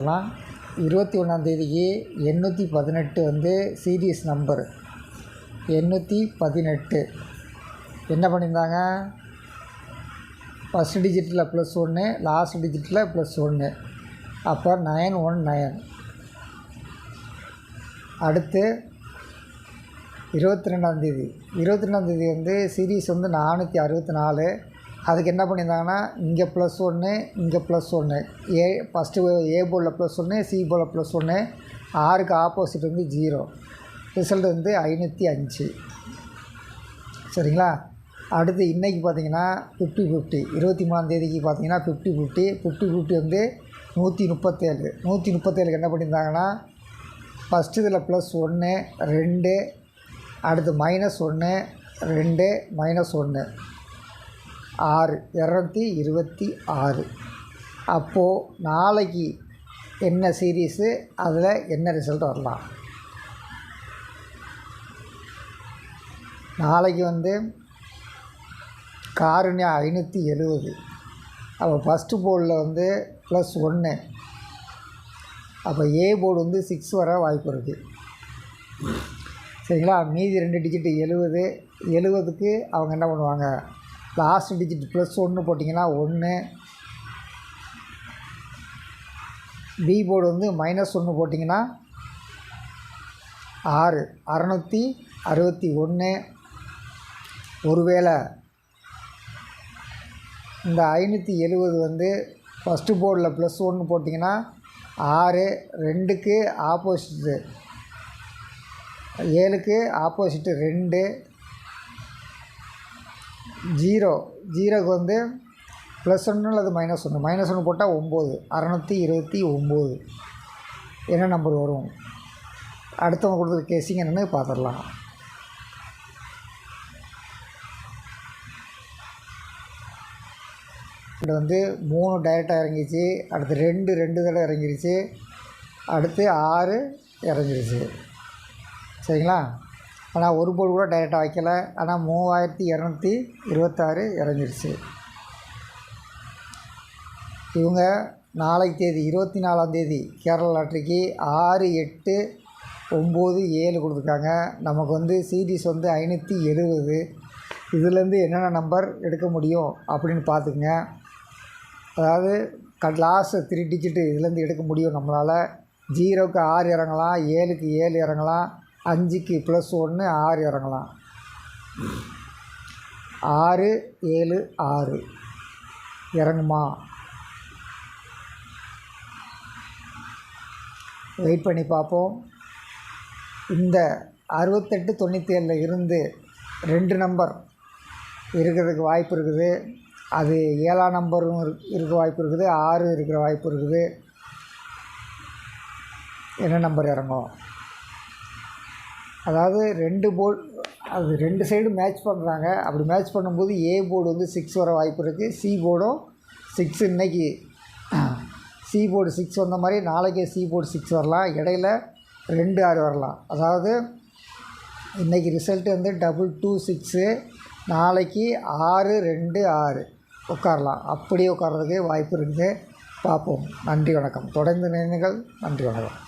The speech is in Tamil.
21 818 வந்து சீரியஸ் நம்பர். 818 என்ன பண்ணியிருந்தாங்க, ஃபஸ்ட்டு டிஜிட்டில் +1, லாஸ்ட் டிஜிட்டில் +1, அப்போ 919. அடுத்து 22 வந்து சீரீஸ் வந்து 464. அதுக்கு என்ன பண்ணியிருந்தாங்கன்னா, இங்கே +1, இங்கே +1, ஃபஸ்ட்டு ஏ போர்டில் +1, சி போர்டில் +1, 6க்கு ஆப்போசிட் வந்து 0. ரிசல்ட் வந்து 505. சரிங்களா. அடுத்து இன்றைக்கி பார்த்தீங்கன்னா 50-50. 23 பார்த்தீங்கன்னா 50-50 வந்து 137. 137க்கு என்ன பண்ணியிருந்தாங்கன்னா, ஃபஸ்ட்டு இதில் +1, 2, அடுத்து -1, 2, -1, 6, 226. அப்போது நாளைக்கு என்ன சீரீஸு, அதில் என்ன ரிசல்ட் வரலாம். நாளைக்கு வந்து காருண்யா 570. அப்போ ஃபஸ்ட்டு போர்டில் வந்து +1, அப்போ ஏ போர்டு வந்து 6 வர வாய்ப்பு இருக்குது. சரிங்களா. மீதி 2 டிஜிட்டு 70. 70க்கு அவங்க என்ன பண்ணுவாங்க, லாஸ்ட் டிஜிட் +1 போட்டிங்கன்னா 1, பி போர்டு வந்து -1 போட்டிங்கன்னா 6, 661. ஒருவேளை இந்த 570 வந்து ஃபஸ்ட்டு போர்டில் +1 போட்டிங்கன்னா 6, 2க்கு ஆப்போசிட்டு 7க்கு ஆப்போசிட்டு 2, 0க்கு வந்து +1 அல்லது -1 போட்டால் 9, 629. என்ன நம்பர் வரும், அடுத்தவங்க கொடுக்குற கேஸிங் என்னென்னு பார்த்துடலாம். இது வந்து 3 டைரெக்டாக இறங்கிச்சு. அடுத்து 2 தடவை இறங்கிருச்சு. அடுத்து 6 இறங்கிருச்சு. சரிங்களா. ஆனால் ஒரு போர்டு கூட டைரெக்டாக வைக்கலை. ஆனால் 3226 இறங்கிருச்சு. இவங்க நாளைக்கு தேதி 24 கேரளா லாட்ரிக்கு 6, 8, 9, 7 கொடுத்துருக்காங்க. நமக்கு வந்து சீரீஸ் வந்து 570. இதுலேருந்து என்னென்ன நம்பர் எடுக்க முடியும் அப்படின்னு பார்த்துக்குங்க. அதாவது லாஸ்ட்டு 3 டிஜிட்டு இதுலேருந்து எடுக்க முடியும் நம்மளால். 0க்கு 6 இறங்கலாம், 7க்கு 7 இறங்கலாம், 5க்கு +1, 6 இறங்கலாம். 6, 7, 6 இறங்குமா, வெயிட் பண்ணி பார்ப்போம். இந்த 6897 இருந்து 2 நம்பர் இருக்கிறதுக்கு வாய்ப்பு இருக்குது. அது 7ஆம் நம்பரும் இருக்க வாய்ப்பு இருக்குது, 6 இருக்கிற வாய்ப்பு இருக்குது. என்ன நம்பர் இறங்கும், அதாவது 2 போர்டு, அது 2 சைடு மேட்ச் பண்ணுறாங்க. அப்படி மேட்ச் பண்ணும்போது ஏ போர்டு வந்து 6 வர வாய்ப்பு இருக்குது. சி போர்டும் 6. இன்றைக்கி சி போர்டு 6 வந்த மாதிரி நாளைக்கே சி போர்டு 6 வரலாம். இடையில 2, 6 வரலாம். அதாவது இன்றைக்கி ரிசல்ட்டு வந்து 226. நாளைக்கு 6, 2, 6 உட்காரலாம். அப்படியே உட்கார்றதுக்கு வாய்ப்பு இருக்குது. பார்ப்போம். நன்றி, வணக்கம். தொடர்ந்து நினைவுகள். நன்றி, வணக்கம்.